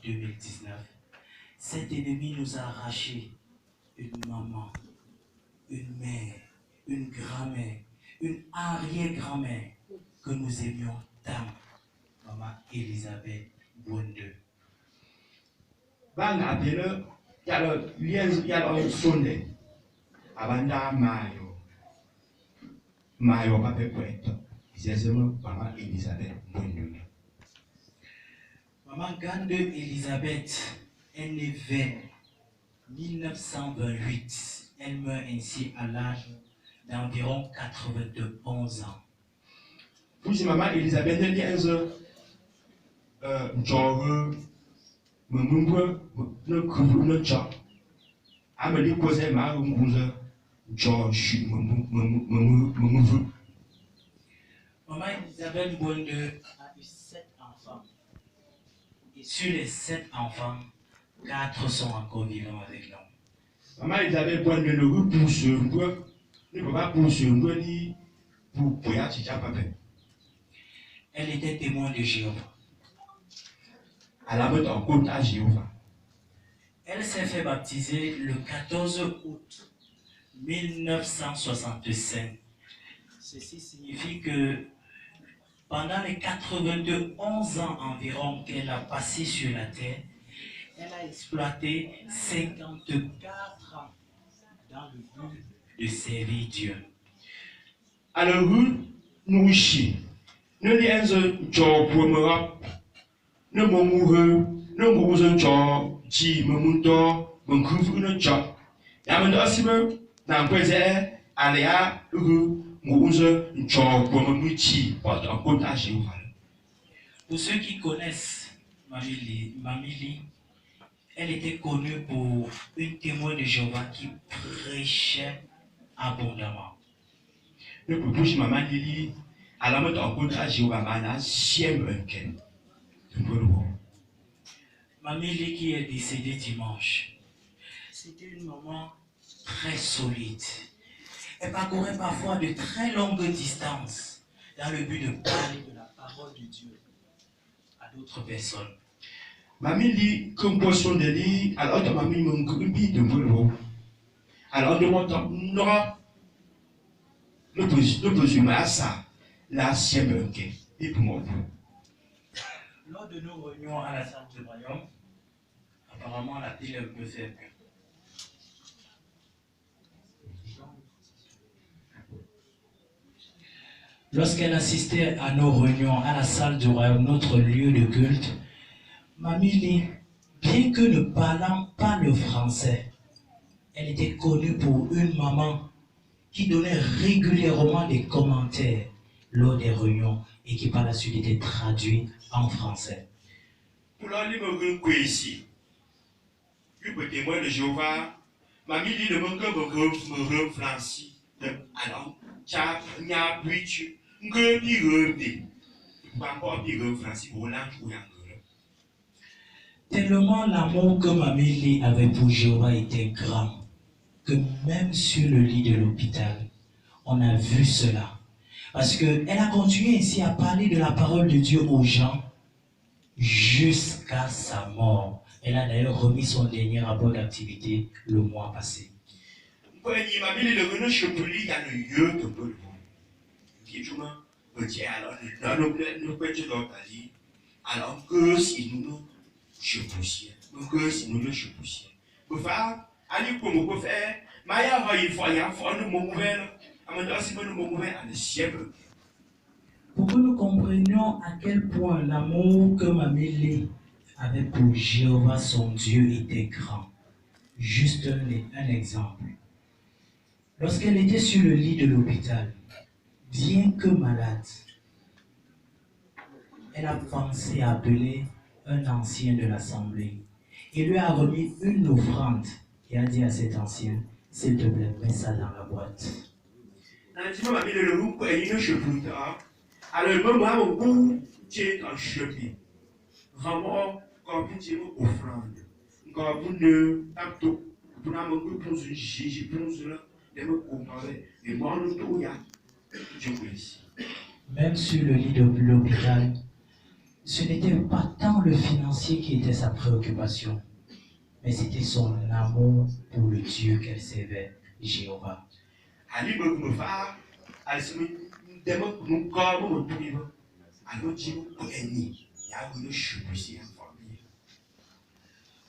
2019, cet ennemi nous a arraché une maman, une mère, une grand-mère, une arrière-grand-mère que nous aimions tant, Maman Elisabeth Bonde. Banga apela yalo lienzo yalo sonde abanda mayo pape kweto isezemo Maman Elisabeth Bonde. Maman Gande Elisabeth est née vers 1928. Elle meurt ainsi à l'âge d'environ 91 ans. Puisque Maman Elisabeth est lienzo genre Mumbo no kubu no cha. Ameli kose ma umbuza George mumu. Maman Elisabeth Bonde a eu 7 enfants. Et sur les 7 enfants, 4 sont encore vivants avec nous. Maman Elisabeth Bonde ne pousse ne peut pas pousser ni pour poya chicha papa. Elle était témoin de Jéhovah. Elle a mis en compte à Jéhovah. Elle s'est fait baptiser le 14 août 1965. Ceci signifie que pendant les 91 ans environ qu'elle a passé sur la terre, elle a exploité 54 ans dans le but de servir Dieu. Alors, nous ici, nous sommes job pour me rap, nous sommes job, qui me monte, mon couvre le job. Yamendo asibe, dans présent, aléa, nous sommes job pour me muti, porte en compte à Jéhovah. Pour ceux qui connaissent Mamili, elle était connue pour une témoin de Jéhovah qui prêchait abondamment. Le propos de Maman Lili, à la mode en compte à Jéhovah, Mana, sième un ken. Mamili qui est décédée dimanche, c'était une maman très solide. Elle parcourait parfois de très longues distances dans le but de parler de la parole de Dieu à d'autres personnes. Mamie dit, comme poisson de lit, alors de mamie mon grubi de boulot. Alors de mon temps, non, le besoin à ça, la sienne et pour moi. Lors de nos réunions à la salle du royaume, apparemment la télé est un peu faible. Lorsqu'elle assistait à nos réunions à la salle du royaume, notre lieu de culte, Mamili, bien que ne parlant pas le français, elle était connue pour une maman qui donnait régulièrement des commentaires lors des réunions et qui par la suite était traduit en français. Pour l'aller me ici, lui peut témoin de Jéhovah, Mamili ne me français. Alors, tchap, nya, puis que pire, pas encore pire français, ou l'ange ou l'ange. Tellement l'amour que Mamili avait pour Jéhovah était grand, que même sur le lit de l'hôpital, on a vu cela. Parce qu'elle a continué ainsi à parler de la parole de Dieu aux gens jusqu'à sa mort. Elle a d'ailleurs remis son dernier rapport d'activité le mois passé. Alors que si nous je poussière, que si nous je poussière. Pour faire, allez comme vous faire, Maya va y faire, nous mon nouvelle, à mon dossier, nous mon nouvelle à le siècle. Pour que nous comprenions à quel point l'amour que Mamili avait pour Jéhovah son Dieu était grand. Juste un exemple. Lorsqu'elle était sur le lit de l'hôpital, bien que malade, elle a pensé à appeler un ancien de l'assemblée. Il lui a remis une offrande et a dit à cet ancien, s'il te plaît, mets ça dans la boîte. Alors, le moment où tu es en chemin, vraiment, quand vous êtes offrande, quand vous ne tapez pas, vous n'avez pas besoin de juger, de me comparer, et moi, nous tous, je vous ici. Même sur le lit de l'hôpital, ce n'était pas tant le financier qui était sa préoccupation, mais c'était son amour pour le Dieu qu'elle servait, Jéhovah. Ali me me fa, ali se me demo nous corps me tout vivre. Alors Dieu pour ennemi, il y a une chute en famille.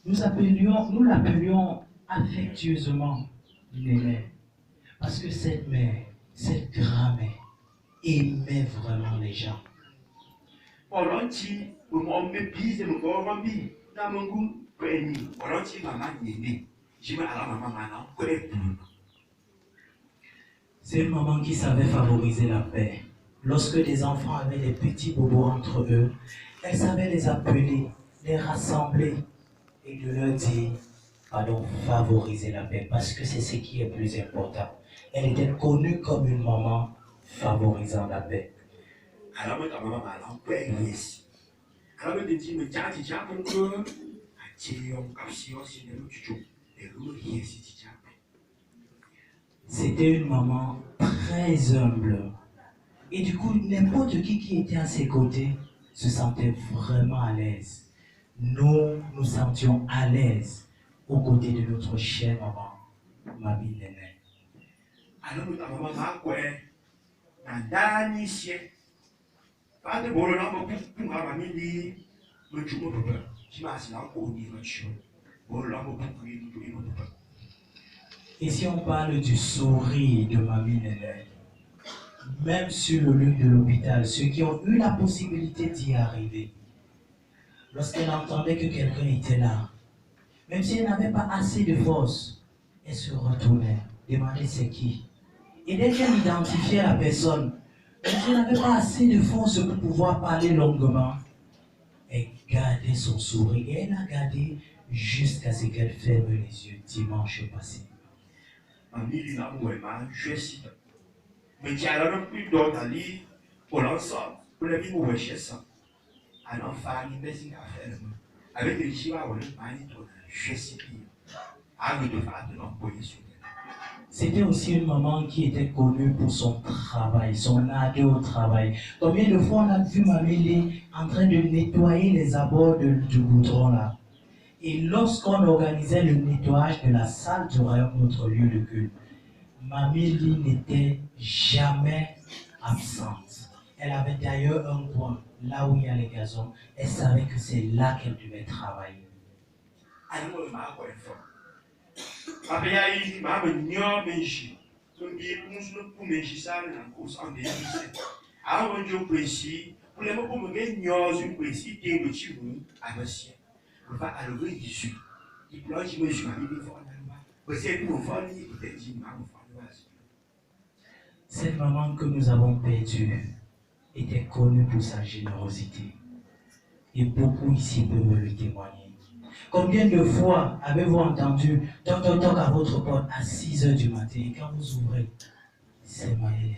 Nous l'appelions affectueusement Néné, parce que cette mère, cette grand-mère, aimait vraiment les gens. Volontiers, on me bise, me corrompi, dans mon goût, pour ennemi. Volontiers, maman Néné, je me à la maman maintenant, pour être C'est une maman qui savait favoriser la paix. Lorsque des enfants avaient des petits bobos entre eux, elle savait les appeler, les rassembler et de leur dire, pardon, favoriser la paix, parce que c'est ce qui est plus important. Elle était connue comme une maman favorisant la paix. Alors, ta maman maintenant, pour être yes. Alors, me dit, me tiens, tu tiens, mon cœur, à tirer en capsule, c'est le tuto, et le yes, tu tiens. C'était une maman très humble. Et du coup, n'importe qui était à ses côtés se sentait vraiment à l'aise. Nous nous sentions à l'aise aux côtés de notre chère maman, Mamie Néné. Alors, ta maman m'a quoi, dans dernier siècle, pas de bon, là, pour ma mamie, me joue mon papa. Je m'ai assis là, pour dire, je bon, là, pour prier, mon papa. Et si on parle du sourire de Mamie Néné, même sur le lieu de l'hôpital, ceux qui ont eu la possibilité d'y arriver, lorsqu'elle entendait que quelqu'un était là, même si elle n'avait pas assez de force, elle se retournait, demandait c'est qui. Et dès qu'elle identifiait la personne, même si elle n'avait pas assez de force pour pouvoir parler longuement, elle gardait son sourire et elle a gardé jusqu'à ce qu'elle ferme les yeux dimanche passé. Mamie, il a moué, je suis. Mais qui a l'air plus d'ordalie pour l'ensemble, pour la vie, moi, je sais. Alors, famille, mais c'est affaire. Avec les chivas, on est pas dit, je sais bien. Avec de faire de l'employé sur C'était aussi une maman qui était connue pour son travail, son ardeur au travail. Combien de fois on a vu Mamie en train de nettoyer les abords du goudron là. Et lorsqu'on organisait le nettoyage de la salle du royaume, notre lieu de culte, Mamie n'était jamais absente. Elle avait d'ailleurs un coin, là où il y a les gazons. Elle savait que c'est là qu'elle devait travailler. Alors, moi, je m'en rappelle fort. Après, il y a eu ma meilleure menchie. Donc, il y a eu pour menchie ça, la course en 2017. Alors, on dit précis, pour les mots pour me gagner, une précis, il y a un petit bout à monsieur. On va à l'ouvrir 18. Il plonge, je me suis mis des fois dans le bas. Parce que pour faire, il peut-être dit, ma femme. Cette maman que nous avons perdue était connue pour sa générosité. Et beaucoup ici peuvent le témoigner. Combien de fois avez-vous entendu toc toc toc à votre porte à 6 h du matin et quand vous ouvrez, c'est Marie-Hélène.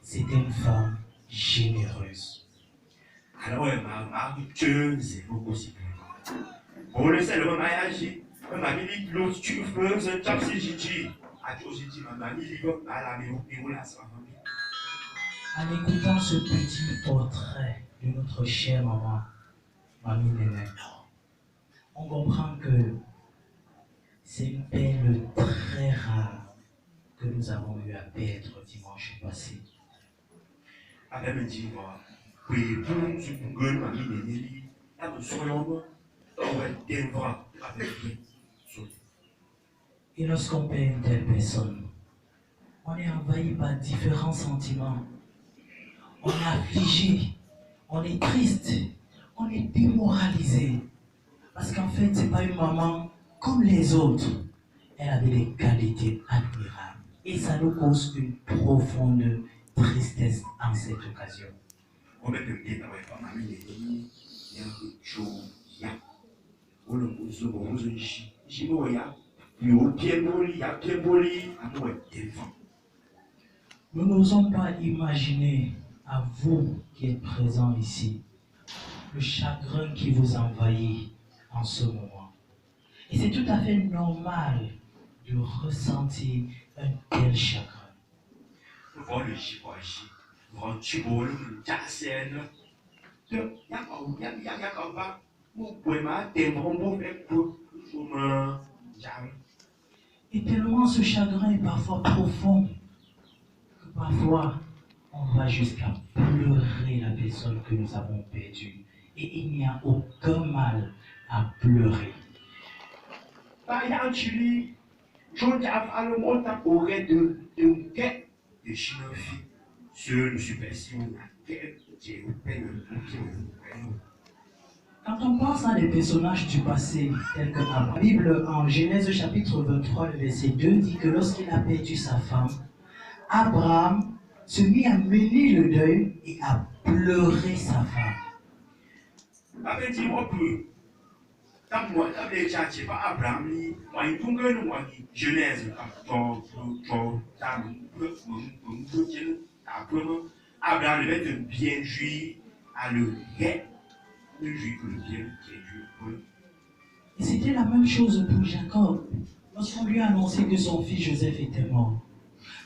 C'était une femme généreuse. Alors, ma Dieu, c'est beaucoup si peu. Pour le seul mariage, ma vie, l'autre, tu fais un cap si j'ai dit. À toi, j'ai dit, ma vie, à la maison, et voilà, ça va. En écoutant ce petit portrait de notre chère maman, Mamie Néné, on comprend que c'est une perle très rare que nous avons eu à perdre dimanche passé. Avec me dit, oui, pour ce que Mamie Néné, là, nous soyons, on va être devant avec lui. Et lorsqu'on perd une telle personne, on est envahi par différents sentiments. On est affligé, on est triste, on est démoralisé. Parce qu'en fait, ce n'est pas une maman comme les autres. Elle avait des qualités admirables. Et ça nous cause une profonde tristesse en cette occasion. On met le pied dans la famille, il y a quelque chose, il y a. On le pose au bon jeu, il y a. Il y a pied boli, à nous être devant. Nous n'osons pas imaginer à vous qui êtes présents ici le chagrin qui vous envahit en ce moment. Et c'est tout à fait normal de ressentir un tel chagrin. Nous voyons le chipoichi, nous voyons le chipotle, le jassène. Et tellement ce chagrin est parfois profond que parfois on va jusqu'à pleurer la personne que nous avons perdue. Et il n'y a aucun mal à pleurer. Quand on pense à des personnages du passé, tels que Abraham, la Bible en Genèse chapitre 23, le verset 2 dit que lorsqu'il a perdu sa femme, Abraham se mit à mener le deuil et à pleurer sa femme. Abraham devait être bien juif à le guet, le juif que le bien qui est juif. Et c'était la même chose pour Jacob. Lorsqu'on lui a annoncé que son fils Joseph était mort,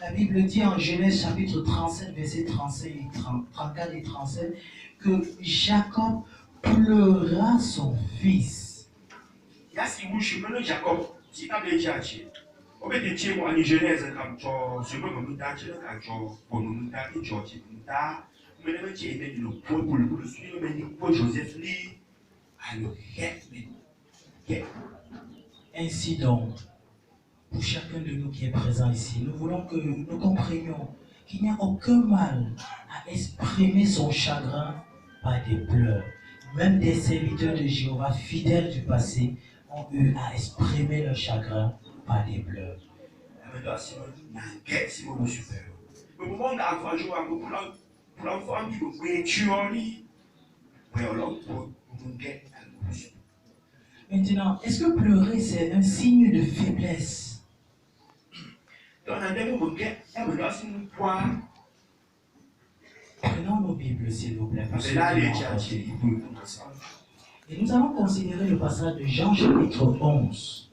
la Bible dit en Genèse chapitre 37, verset 34 et 37, que Jacob pleura son fils. Il y a si vous chemin Jacob, si tu as déjà acheté. On peut te dire, en Genèse, comme tu as ce que nous avons dit, quand tu as pour nous avons dit, mais le métier est de nous pour le suivre, mais pour Joseph Lee, à le guet. Ainsi donc, pour chacun de nous qui est présent ici, nous voulons que nous comprenions qu'il n'y a aucun mal à exprimer son chagrin par des pleurs. Même des serviteurs de Jéhovah fidèles du passé ont eu à exprimer leur chagrin par des pleurs. Maintenant, est-ce que pleurer c'est un signe de faiblesse? Prenons nos Bibles, s'il vous plaît. Et nous allons considérer le passage de Jean chapitre 11.